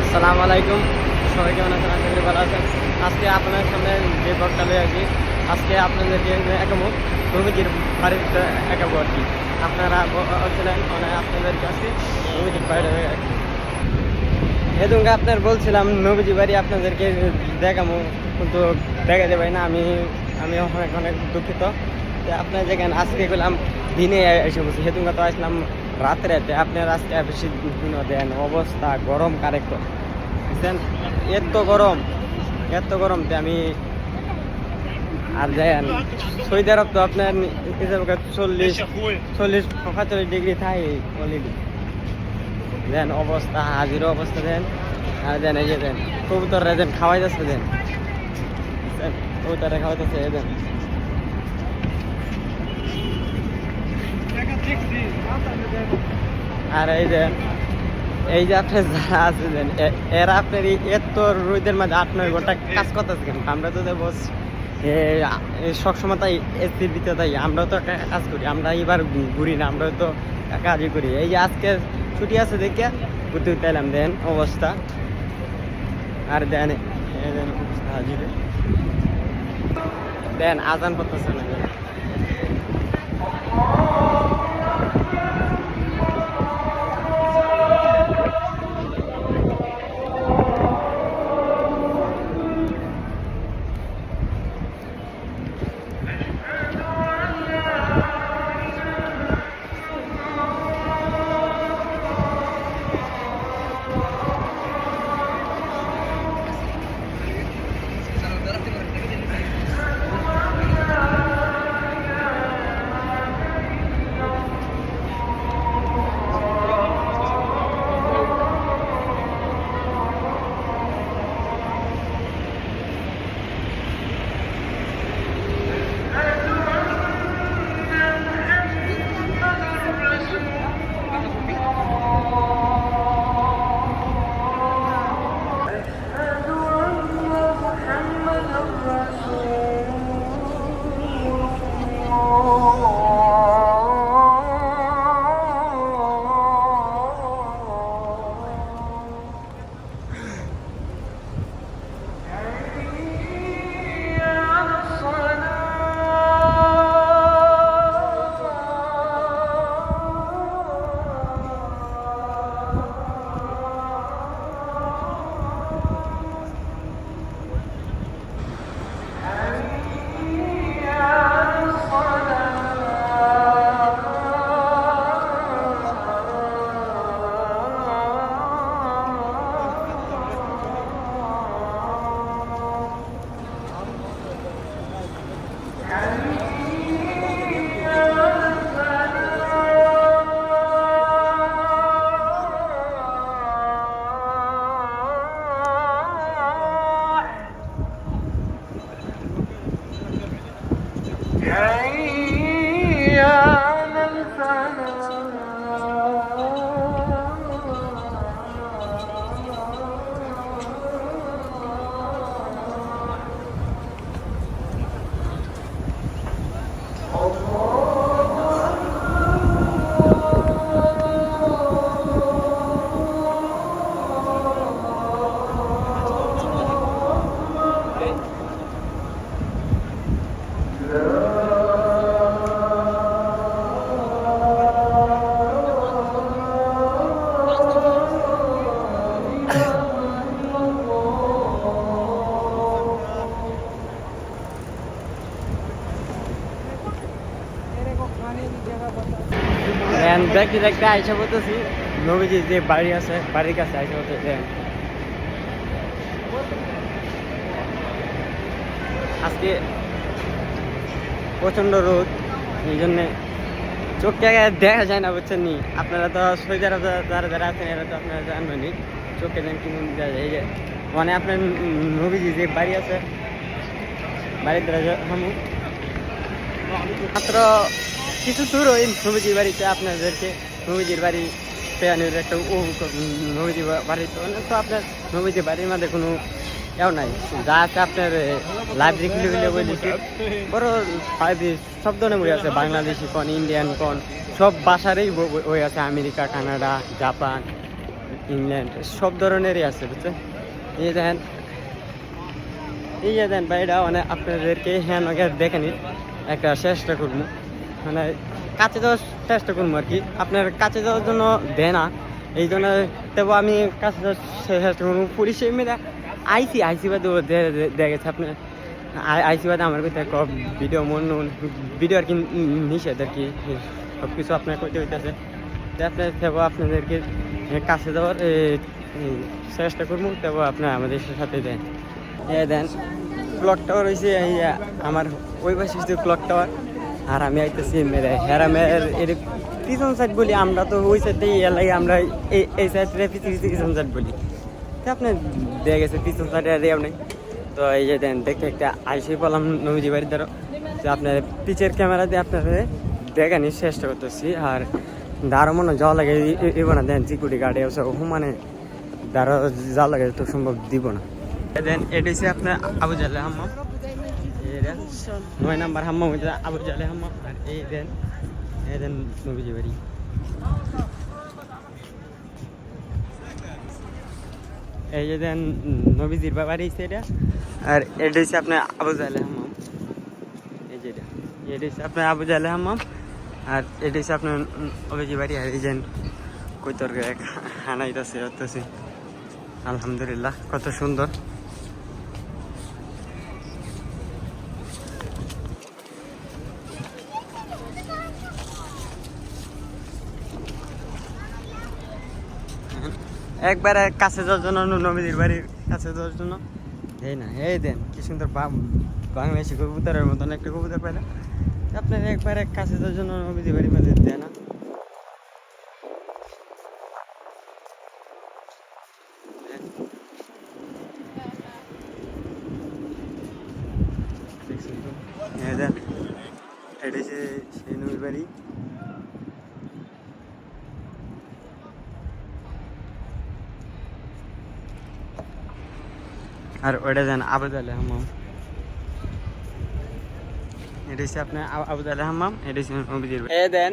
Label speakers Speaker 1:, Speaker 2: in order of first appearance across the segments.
Speaker 1: আসসালামু আলাইকুম, সবাই কেমন আছেন? আশা করি ভালো আছেন। আজকে আপনার সামনে যে ব্লগটা লয়ে আসি, আজকে আপনাদেরকে একামো নবীজির বাড়িতে একাবো আর কি। আপনারা বলছিলেন মানে আপনাদের কাছে নবীজির বাড়ি এদুঙ্গা আপনার বলছিলাম নবীজি বাড়ি আপনাদেরকে দেখামো, কিন্তু দেখাতে পারি না। আমি অনেক অনেক দুঃখিত। আপনার যেখানে আজকে গেলাম দিনে এসে বসে, সেতুঙ্গা তো আসলাম রাত্রেতে। আপনার আজকে বেশি দিন দেন অবস্থা গরম কারেক্ট বুঝছেন, এত গরম যে আমি আর দেন সৌদি আরব তো আপনার 40-45 ডিগ্রি থাকে অলরেডি। দেন অবস্থা হাজির অবস্থা দেন। আর দেন এই যে দেন কবুতররা দেন খাওয়াই যাচ্ছে, দেন কবুতররা খাওয়াইতেছে দেন। আর এই যে আপনার যারা আছে দেন এরা আপনার এত রোদের মাঝে 8-9 ঘন্টা কাজ করতেছে কেন? আমরা তো বস সবসময় তাই এসির ভিতরে তাই, আমরাও তো কাজ করি। আমরা এবার ঘুরি না, আমরাও তো কাজই করি। এই যে আজকে ছুটি আছে দেখে ঘুরতে ঘুরতে এলাম, দেন অবস্থা। আর দেন দেন আজান করতেছে না। দেখতে দেখতে আইসা বলতেছি নবীজি যে বাড়ি আছে বাড়ির কাছে আইসা বলতেছে। আজকে প্রচণ্ড রোদ, এই জন্যে চোখটা দেখা যায় না বুঝছেন নি। আপনারা তো সৌদি আরব যারা যারা আছেন এরা তো আপনারা জানবেনই, চোখে যেন কিনে দেওয়া যায়। এই যে মানে আপনার নবীজি যে বাড়ি আছে বাড়ির মাত্র কিছু দূর ওই নবীজির বাড়িতে আপনাদেরকে নবীজির বাড়ি পেয়ানোর একটা নবীজির বাড়িতে তো আপনার নবীজির বাড়ির মধ্যে কোনো এও নাই, যা আছে আপনার লাইব্রেরি খুলে খুলে বই দিচ্ছি। বড় সব ধরনের বই আছে, বাংলাদেশি কন, ইন্ডিয়ান কন, সব ভাষারই বই আছে। আমেরিকা, কানাডা, জাপান, ইংল্যান্ড সব ধরনেরই আছে বুঝছেন। এই দেখেন এই যে দেন ভাইটা মানে আপনাদেরকে হ্যাঁ নগে দেখেনি একটা চেষ্টা করবো, মানে কাছে যাওয়ার চেষ্টা করবো আর কি। আপনার কাছে যাওয়ার জন্য দেয় না, এই জন্য তবু আমি কাছে যাওয়ার চেষ্টা করবো। পুলিশে মেয়েরা আইসি বাদে দেখেছে আপনার আইসি বাদে আমার কোথায় ভিডিও ভিডিও আর কি নিষেধ আর কি, সব কিছু আপনার করতে হইতেছে। আপনার তবু আপনাদেরকে কাছে যাওয়ার চেষ্টা করবো, তবু আপনার আমাদের সাথে দেন। দেন ক্লক টাওয়ার হয়েছে আমার ওই পাশে হচ্ছে ক্লক টাওয়ার, আর আমি আইতেছি মেরে হেরামের এর পিছন সাইড বলি, আমরা তো ওই সাইড দিয়ে এলাই আমরা এই সাইডে পিছন সাইড বলি। তো আপনি দেখে গেছে পিছন সাইডে আর নেই। তো এই যে দেন দেখতে একটা আইসি পেলাম নবীজি বাড়ির দ্বারা, তো আপনার পিচের ক্যামেরা দিয়ে আপনার দেখানির চেষ্টা করতেছি। আর দাঁড়ো মনে যাওয়া লাগে এব না, দেন সিকিউরিটি গার্ডে আছে মানে দাঁড়ো যাওয়া লাগে তো সম্ভব দিব না। দেন এটা হচ্ছে আপনার আবু জালে হাম্মাম, 9 নাম্বার হাম্মাম হচ্ছে আবু জালে হাম্মাম। আর এই দেন নবীজি বাড়ি। এই যে দেন নবীজির বাড়ি হচ্ছে এটা। আর এটা হচ্ছে আপনার আবু জালে হাম্মাম, এই যে এটা হচ্ছে আপনার আবু জালে হাম্মাম। আর এটা হচ্ছে আপনার নবীজি বাড়ি। আর এই যে কই তরকে খানাইতেছে হতেছে, আলহামদুলিল্লাহ কত সুন্দর। একবারে কাছে যাওয়ার জন্য নবীদের বাড়ির কাছে যাওয়ার জন্য এই না এই দেন কি সুন্দর বাংলাদেশি কবুতরের মতন একটা কবুতর পাইলে আপনার একবারে কাছে যাওয়ার জন্য নবীদের বাড়ির মধ্যে দেয় না। এটা হচ্ছে সেই নবীর বাড়ি। আর ওটা দেন আবু জালে হাম্মাম, এটা হচ্ছে আপনার আবু জালে হাম্মাম। এটা হচ্ছে নবীজির বাড়ি। দেন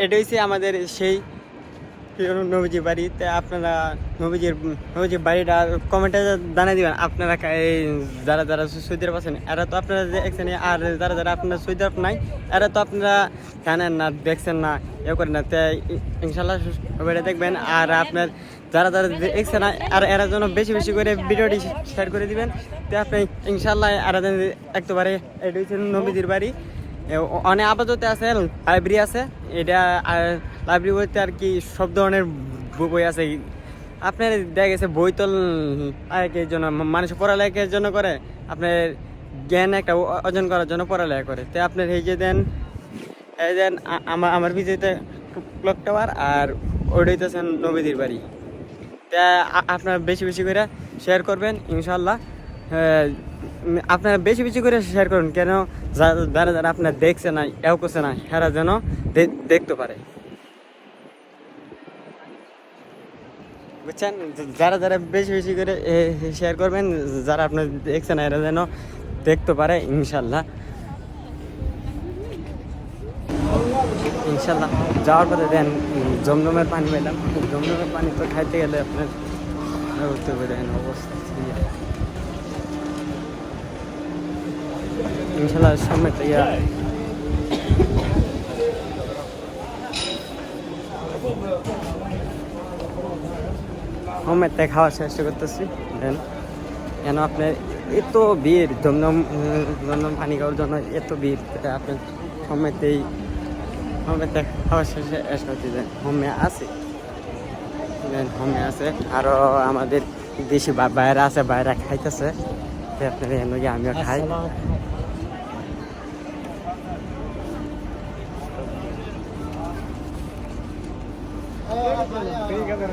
Speaker 1: এটা হচ্ছে আমাদের সেই নবীজির বাড়িতে। আপনারা নবীজির বাড়িটা কমেন্টে জানিয়ে দিবেন। আপনারা যারা যারা সৌদি আরব আছেন এরা তো আপনারা দেখছেন, আর যারা যারা আপনারা সৌদি আরব নাই এরা তো আপনারা জানেন না, দেখছেন না, এ করেন না। তাই ইনশাল্লাহ সবাই দেখবেন। আর আপনার যারা যারা দেখছেন না আর এরা যেন বেশি বেশি করে ভিডিওটি শেয়ার করে দিবেন। তো আপনি ইনশাল্লাহ আর একবারে এটা হচ্ছে নবীজির বাড়ি। অনেক আপাতত আছে, লাইব্রেরি আছে। এটা লাইব্রেরি বলতে আর কি সব ধরনের বই আছে। আপনার দেখা গেছে বই তো এর জন্য মানুষ পড়ালেখার জন্য করে, আপনার জ্ঞান একটা অর্জন করার জন্য পড়ালেখা করে। তো আপনার এই যে দেন আমার বিজয়তে ক্লক টাওয়ার, আর ওইটাইতেছেন নবীজির বাড়ি। তা আপনারা বেশি বেশি করে শেয়ার করবেন ইনশাল্লাহ। আপনারা বেশি বেশি করে শেয়ার করুন, কেন যারা যারা আপনার দেখছে না এও করছে না এরা যেন দেখতে পারে, বুঝছেন। যারা যারা বেশি বেশি করে শেয়ার করবেন, যারা আপনার দেখছে না এরা যেন দেখতে পারে ইনশাল্লাহ। ইনশাল্লাহ যাওয়ার পরে দেন জমজমের পানি পেলাম। জমজমের পানি তো খাইতে গেলে আপনার উঠতে হবে, দেন অবস্থা ইনশাল্লাহ সামনে থেকে হোমেতে খাওয়ার চেষ্টা করতেছি। দেন কেন আপনার এত ভিড় জমজম পানি খাওয়ার জন্য এত ভিড়, আপনার হোমেতেই খাওয়ার চেষ্টা করতে দেন। হোমে আছে, হোমে আছে, আরও আমাদের দেশি বাইরে আছে, বাইরে খাইতেছে। আপনার এনে আমিও খাই। ঠিক আছে।